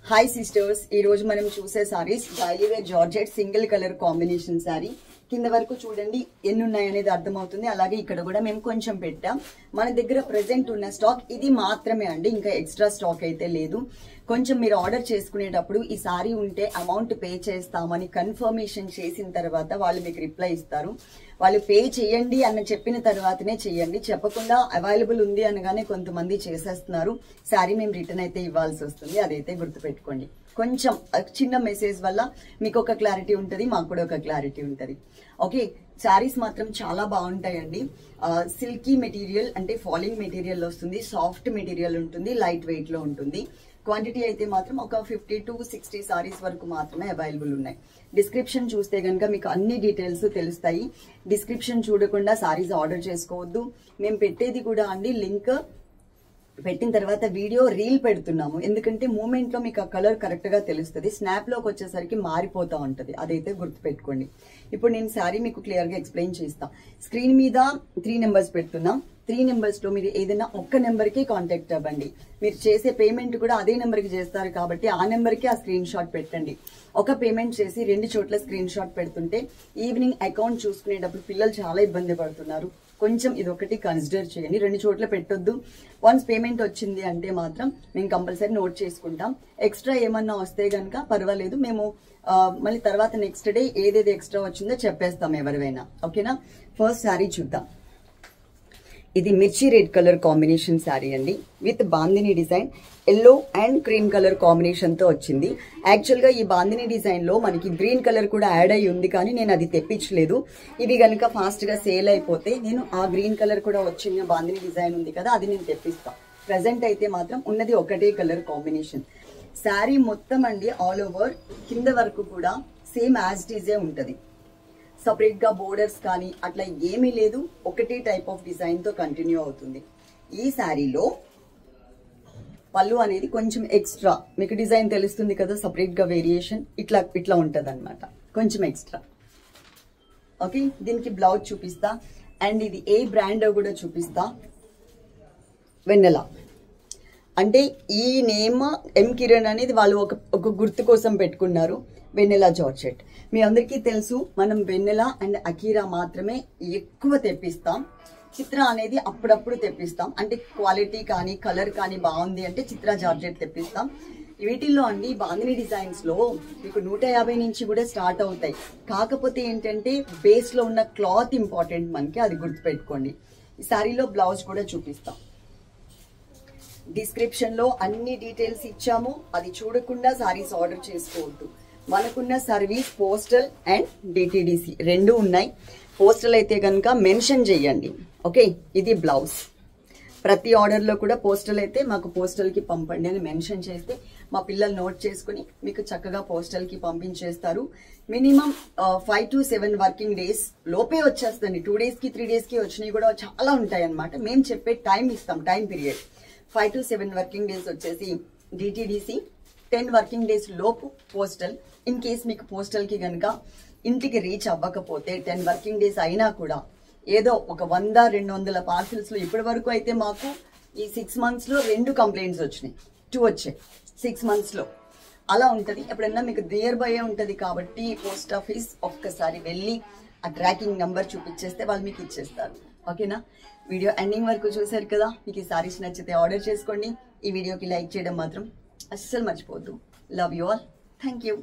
Hi sisters, ఈ రోజు మనం చూసే saris daily wear georgette single colour combination sari. కింద వరకు చూడండి ఎన్ని ఉన్నాయనేది అర్థమవుతుంది. అలాగే ఇక్కడ కూడా మేము కొంచెం పెట్టాం. మన దగ్గర ప్రెసెంట్ ఉన్న స్టాక్ ఇది మాత్రమే అండి, ఇంకా ఎక్స్ట్రా స్టాక్ అయితే లేదు. కొంచెం మీరు ఆర్డర్ చేసుకునేటప్పుడు ఈ సారీ ఉంటే అమౌంట్ పే చేస్తామని కన్ఫర్మేషన్ చేసిన తర్వాత వాళ్ళు మీకు రిప్లై ఇస్తారు. వాళ్ళు పే చేయండి అన్న చెప్పిన తర్వాతనే చేయండి, చెప్పకుండా అవైలబుల్ ఉంది అనగానే కొంతమంది చేసేస్తున్నారు. సారీ మేము రిటర్న్ అయితే ఇవ్వాల్సి వస్తుంది, అదైతే గుర్తుపెట్టుకోండి. కొంచెం చిన్న మెసేజ్ వల్ల మీకు ఒక క్లారిటీ ఉంటుంది, మాకు కూడా ఒక క్లారిటీ ఉంటుంది. ఓకే, శారీస్ మాత్రం చాలా బాగుంటాయండి. సిల్కీ మెటీరియల్ అంటే ఫాలింగ్ మెటీరియల్ వస్తుంది, సాఫ్ట్ మెటీరియల్ ఉంటుంది, లైట్ వెయిట్ లో ఉంటుంది. క్వాంటిటీ అయితే మాత్రం ఒక 50 to 60 సారీస్ వరకు మాత్రమే అవైలబుల్ ఉన్నాయి. డిస్క్రిప్షన్ చూస్తే కనుక మీకు అన్ని డీటెయిల్స్ తెలుస్తాయి. డిస్క్రిప్షన్ చూడకుండా సారీస్ ఆర్డర్ చేసుకోవద్దు. మేము పెట్టేది కూడా అండి లింక్ పెట్టిన తర్వాత వీడియో రీల్ పెడుతున్నాము, ఎందుకంటే మూమెంట్ లో మీకు ఆ కలర్ కరెక్ట్ గా తెలుస్తుంది. స్నాప్ లోకి వచ్చేసరికి మారిపోతా ఉంటది, అదైతే గుర్తుపెట్టుకోండి. ఇప్పుడు నేను శారీ మీకు క్లియర్ గా ఎక్స్ప్లెయిన్ చేస్తా. స్క్రీన్ మీద 3 నెంబర్స్ పెడుతున్నాం. 3 నెంబర్స్ లో మీరు ఏదైనా ఒక్క నెంబర్ కి కాంటాక్ట్ అవ్వండి. మీరు చేసే పేమెంట్ కూడా అదే నెంబర్ కి చేస్తారు కాబట్టి ఆ నెంబర్ కి ఆ స్క్రీన్ షాట్ పెట్టండి. ఒక పేమెంట్ చేసి 2 చోట్ల స్క్రీన్ షాట్ పెడుతుంటే ఈవినింగ్ అకౌంట్ చూసుకునేటప్పుడు పిల్లలు చాలా ఇబ్బంది పడుతున్నారు. కొంచెం ఇది ఒకటి కన్సిడర్ చేయండి, 2 చోట్ల పెట్టొద్దు. వన్స్ పేమెంట్ వచ్చింది అంటే మాత్రం మేము కంపల్సరీ నోట్ చేసుకుంటాం. ఎక్స్ట్రా ఏమన్నా వస్తే గనక పర్వాలేదు, మేము మళ్ళీ తర్వాత నెక్స్ట్ డే ఏదేది ఎక్స్ట్రా వచ్చిందో చెప్పేస్తాం ఎవరివైనా. ఓకేనా? ఫస్ట్ శారీ చూద్దాం. ఇది మిర్చి రెడ్ కలర్ కాంబినేషన్ శారీ అండి, with bandhani design yellow and cream colour combination తో వచ్చింది. యాక్చువల్ గా ఈ బాందిని డిజైన్ లో మనకి గ్రీన్ కలర్ కూడా యాడ్ అయ్యి ఉంది, కానీ నేను అది తెప్పించలేదు. ఇవి గనుక ఫాస్ట్ గా సేల్ అయిపోతే నేను ఆ గ్రీన్ కలర్ కూడా వచ్చిన బాందిని డిజైన్ ఉంది కదా, అది నేను తెప్పిస్తాను. ప్రెసెంట్ అయితే మాత్రం ఉన్నది ఒకటే కలర్ కాంబినేషన్. శారీ మొత్తం అండి ఆల్ ఓవర్ కింద వరకు కూడా సేమ్ యాజ్ ఇట్ ఈజే ఉంటది. సపరేట్ గా బోర్డర్స్ కానీ అట్లా ఏమీ లేదు, ఒకటే టైప్ ఆఫ్ డిజైన్ తో కంటిన్యూ అవుతుంది. ఈ శారీలో పళ్ళు అనేది కొంచెం ఎక్స్ట్రా, మీకు డిజైన్ తెలుస్తుంది కదా, సపరేట్ గా వేరియేషన్ ఇట్లా ఉంటది అనమాట, కొంచెం ఎక్స్ట్రా. ఓకే, దీనికి బ్లౌజ్ చూపిస్తా అండ్ ఇది ఏ బ్రాండ్ కూడా చూపిస్తా. వెన్నెలా అంటే ఈ నేమ్ ఎం కిరణ్ అనేది వాళ్ళు ఒక గుర్తు కోసం పెట్టుకున్నారు. వెన్నెలా జార్జెట్ మీ అందరికీ తెలుసు, మనం వెన్నెలా అండ్ అకీరా మాత్రమే ఎక్కువ తెప్పిస్తాం. చిత్ర అనేది అప్పుడప్పుడు తెప్పిస్తాం, అంటే క్వాలిటీ కానీ కలర్ కానీ బాగుంది అంటే చిత్ర జార్జెట్ తెప్పిస్తాం. వీటిల్లో అండి బాందిని డిజైన్స్ లో మీకు 150 నుంచి కూడా స్టార్ట్ అవుతాయి. కాకపోతే ఏంటంటే బేస్ లో ఉన్న క్లాత్ ఇంపార్టెంట్ మనకి, అది గుర్తుపెట్టుకోండి. ఈ శారీలో బ్లౌజ్ కూడా చూపిస్తాం. డిస్క్రిప్షన్ లో అన్ని డీటెయిల్స్ ఇచ్చాము, అది చూడకుండా సారీస్ ఆర్డర్ చేసుకోవద్దు. మనకున్న సర్వీస్ పోస్టల్ అండ్ డిటిడిసి 2 ఉన్నాయి. పోస్టల్ అయితే కనుక మెన్షన్ చేయండి. ఓకే, ఇది బ్లౌజ్. ప్రతి ఆర్డర్ లో కూడా పోస్టల్ అయితే మాకు పోస్టల్ కి పంపండి అని మెన్షన్ చేస్తే మా పిల్లలు నోట్ చేసుకుని మీకు చక్కగా పోస్టల్ కి పంపించేస్తారు. మినిమం 5 to 7 వర్కింగ్ డేస్ లోపే వచ్చేస్తుంది. 2 days కి 3 days కి వచ్చినవి కూడా చాలా ఉంటాయి అనమాట. మేము చెప్పే టైం ఇస్తాం, time period 5 to 7 working days వచ్చేసి డిటిడిసి, 10 వర్కింగ్ డేస్ లోపు పోస్టల్. ఇన్ కేస్ మీకు పోస్టల్ కి గనక ఇంటికి రీచ్ అవ్వకపోతే 10 వర్కింగ్ డేస్ అయినా కూడా ఏదో ఒక 100-200 పార్సిల్స్ లో ఇప్పటి వరకు అయితే మాకు ఈ 6 months లో 2 కంప్లైంట్స్ వచ్చినాయి, 2 వచ్చాయి 6 months లో. అలా ఉంటది. ఎప్పుడన్నా మీకు నియర్ బై ఉంటది కాబట్టి పోస్ట్ ఆఫీస్ ఒక్కసారి వెళ్ళి ఆ ట్రాకింగ్ నంబర్ చూపించేస్తే వాళ్ళు మీకు ఇచ్చేస్తారు. ఓకేనా? వీడియో ఎండింగ్ వరకు చూసారు కదా, మీకు ఈ సారీస్ నచ్చితే ఆర్డర్ చేసుకోండి. ఈ వీడియోకి లైక్ చేయడం మాత్రం అస్సలు మర్చిపోవద్దు. Love you all. Thank you.